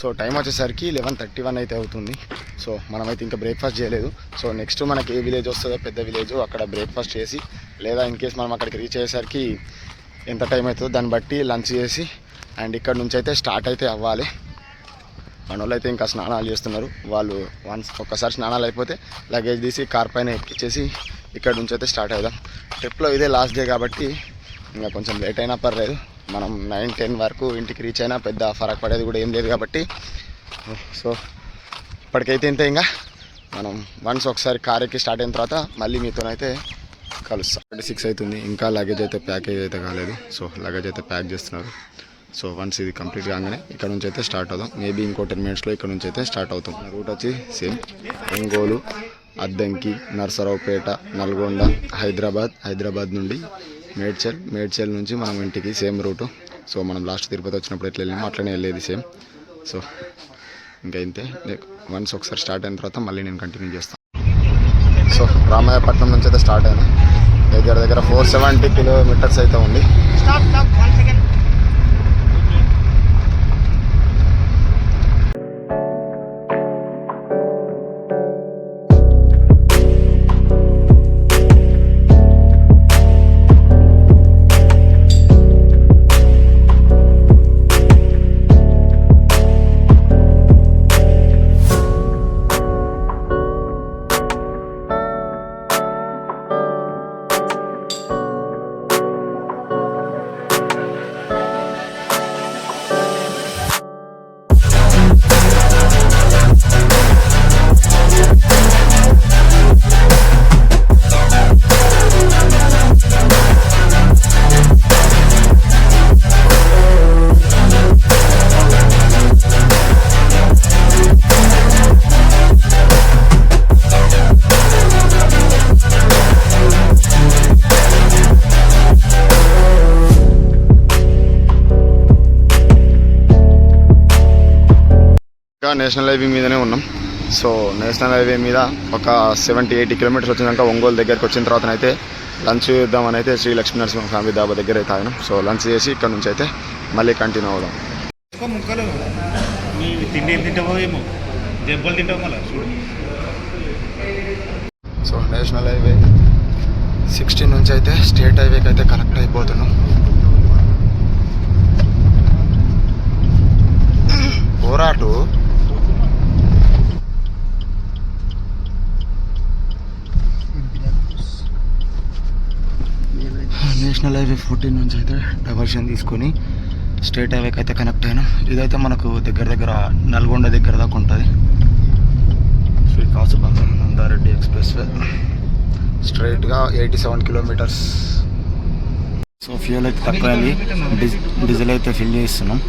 So time వచ్చేసరికి 11:31 అయితే అవుతుంది. సో మనమైతే ఇంకా బ్రేక్ఫాస్ట్ చేయలేదు. సో నెక్స్ట్ మనకి ఏ విలేజ్ వస్తుందో పెద్ద విలేజ్ అక్కడ బ్రేక్ఫాస్ట్ చేసి, లేదా ఇన్ కేస్ మనం అక్కడికి రీచ్ అయ్యేసరికి ఎంత టైం అవుతుందో దాన్ని బట్టి లంచ్ చేసి అండ్ ఇక్కడ నుంచి అయితే స్టార్ట్ అయితే అవ్వాలి. మన వాళ్ళు అయితే ఇంకా స్నానాలు చేస్తున్నారు. వాళ్ళు ఒక్కసారి స్నానాలు అయిపోతే లగేజ్ తీసి కార్ పైన ఎక్కించేసి ఇక్కడ నుంచి అయితే స్టార్ట్ అవుదాం. ట్రిప్లో ఇదే లాస్ట్ డే కాబట్టి ఇంకా కొంచెం లేట్ అయినా పర్లేదు. మనం 9-10 వరకు ఇంటికి రీచ్ అయినా పెద్ద ఫరక్ పడేది కూడా ఏం లేదు కాబట్టి సో ఇప్పటికైతే ఇంతే. ఇంకా మనం వన్స్ ఒకసారి కార్ ఎక్కి స్టార్ట్ అయిన తర్వాత మళ్ళీ మీతోనైతే కలుస్తాం. 6 అవుతుంది, ఇంకా లగేజ్ అయితే ప్యాకేజ్ అయితే కాలేదు. సో లగేజ్ అయితే ప్యాక్ చేస్తున్నారు. సో వన్స్ ఇది కంప్లీట్ కాగానే ఇక్కడ నుంచి అయితే స్టార్ట్ అవుదాం. మేబీ ఇంకో 10 మినిట్స్లో ఇక్కడ నుంచి అయితే స్టార్ట్ అవుతాం. రూట్ వచ్చి సేమ్ ఒంగోలు, అద్దంకి, నర్సరావుపేట, నల్గొండ, హైదరాబాద్ నుండి మేడ్చల్ నుంచి మనం ఇంటికి సేమ్ రూటు. సో మనం లాస్ట్ తిరుపతి వచ్చినప్పుడు ఎట్లా వెళ్ళాము అట్లనే వెళ్ళేది సేమ్. సో ఇంకా ఇంతే. వన్స్ ఒకసారి స్టార్ట్ అయిన తర్వాత మళ్ళీ నేను కంటిన్యూ చేస్తాను. సో రామాయపట్నం నుంచి అయితే స్టార్ట్ అయినా దగ్గర 470 కిలోమీటర్స్ అయితే ఉంది. నేషనల్ హైవే మీదనే ఉన్నాం. సో నేషనల్ హైవే మీద ఒక 70-80 కిలోమీటర్స్ వచ్చినాక ఒంగోలు దగ్గరికి వచ్చిన తర్వాత అయితే లంచ్ చేద్దామని అయితే శ్రీ లక్ష్మీ నరసింహ ఫ్యామిలీ డాబా దగ్గర అయితే ఆగినాం. సో లంచ్ చేసి ఇక్కడ నుంచి అయితే మళ్ళీ కంటిన్యూ అవుదాం. సో నేషనల్ హైవే 16 నుంచి అయితే స్టేట్ హైవేకి అయితే కనెక్ట్ అయిపోతున్నాం. పోరాటు నేషనల్ హైవే 14 నుంచి అయితే డైవర్షన్ తీసుకొని స్టేట్ హైవేకి అయితే కనెక్ట్ అయినాం. ఇదైతే మనకు దగ్గర నల్గొండ దగ్గర దాకా ఉంటుంది. శ్రీ కాసుబంధం నందారెడ్డి ఎక్స్ప్రెస్ వే స్ట్రైట్గా 87 కిలోమీటర్స్. సో ఫ్యూల్ అయితే తక్కువైంది, డీజిల్ అయితే ఫిల్ చేస్తున్నాం.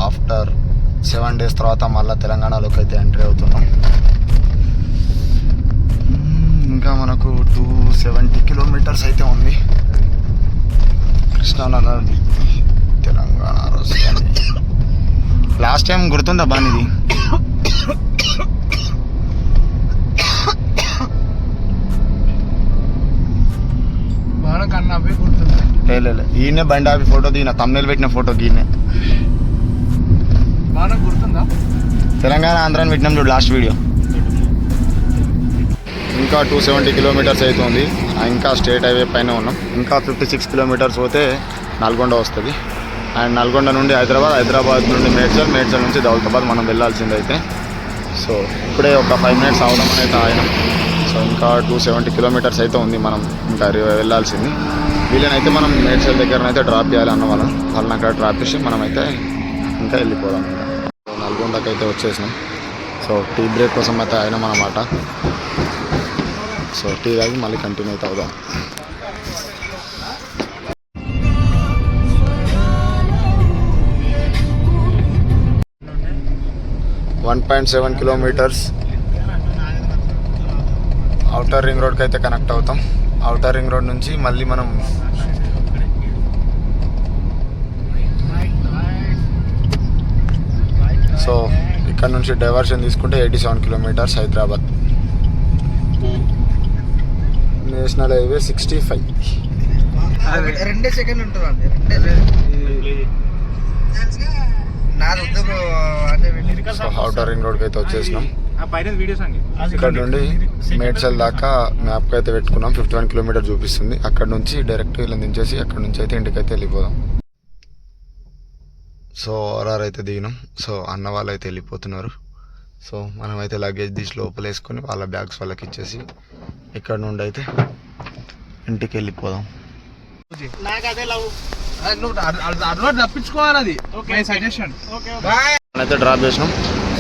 ఆఫ్టర్ 7 days తర్వాత మళ్ళీ తెలంగాణలోకి అయితే ఎంట్రీ అవుతున్నాం. ఇంకా మనకు 270 కిలోమీటర్స్ అయితే ఉంది. కృష్ణానగర్ తెలంగాణ రాష్ట్రం. లాస్ట్ టైం గుర్తుందా బానిది? లేదు ఈయనే బండి ఆపి ఫోటో దిగిన, తమ్నేలు పెట్టిన ఫోటో గీనే గుర్తుందా? తెలంగాణ ఆంధ్రాని పెట్టినాం చూడు లాస్ట్ వీడియో. ఇంకా 270 కిలోమీటర్స్ అవుతుంది. ఇంకా స్టేట్ హైవే పైన ఉన్నాం. ఇంకా 56 కిలోమీటర్స్ పోతే నల్గొండ వస్తుంది. అండ్ నల్గొండ నుండి హైదరాబాద్ నుండి మేడ్చల్ నుంచి దౌలతాబాద్ మనం వెళ్ళాల్సింది అయితే. సో ఇప్పుడే ఒక 5 minutes అవడం అయితే ఆయన. సో ఇంకా 270 కిలోమీటర్స్ అయితే ఉంది మనం ఇంకా వెళ్ళాల్సింది. వీళ్ళనైతే మనం మేడ్చల్ దగ్గరనైతే డ్రాప్ చేయాలి అన్న వాళ్ళని అక్కడ డ్రాప్ చేసి మనమైతే ఇంకా వెళ్ళిపోదాం. ఇంకా నల్గొండకి అయితే వచ్చేసినాం. సో టీ బ్రేక్ కోసం అయితే అయినాం అన్నమాట. సో టీ తాగి మళ్ళీ కంటిన్యూ అయితే అవుదాం. 1.7 kilometers ఔటర్ రింగ్ రోడ్కి అయితే కనెక్ట్ అవుతాం. ఔటర్ రింగ్ రోడ్ నుంచి మళ్ళీ మనం సో ఇక్కడ నుంచి డైవర్షన్ తీసుకుంటే 87 kilometers Hyderabad. National highway 65. 2 second ఉంటుందండి. సో ఔటర్ రింగ్ రోడ్కి అయితే వచ్చేసినాం. ఇక్కడ నుండి మేడ్చల్ దాకా మ్యాప్కి అయితే పెట్టుకున్నాం. 51 కిలోమీటర్ చూపిస్తుంది. అక్కడ నుంచి డైరెక్ట్ ఇలా దించేసి అక్కడ నుంచి అయితే ఇంటికి అయితే వెళ్ళిపోదాం. సో ఆర్ఆర్ అయితే దిగినాం. సో అన్న వాళ్ళు అయితే వెళ్ళిపోతున్నారు. సో మనమైతే లగేజ్ తీసి లోపల వేసుకొని వాళ్ళ బ్యాగ్స్ వాళ్ళకి ఇచ్చేసి ఇక్కడ నుండి అయితే ఇంటికి వెళ్ళిపోదాం. తప్పించుకోవాలి. అయితే డ్రాప్ చేసినాం.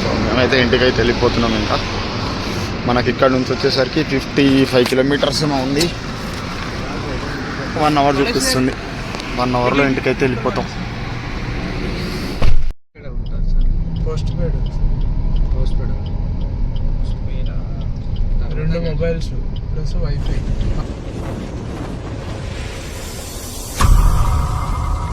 సో మేమైతే ఇంటికి అయితే వెళ్ళిపోతున్నాం. ఇంకా మనకి ఇక్కడ నుంచి వచ్చేసరికి 55 కిలోమీటర్స్ ఏమో ఉంది. 1 అవర్ చూపిస్తుంది. 1 అవర్లో ఇంటికి అయితే వెళ్ళిపోతాం. పోస్ట్ పేడ్ 2 మొబైల్స్ ప్లస్ వైఫై.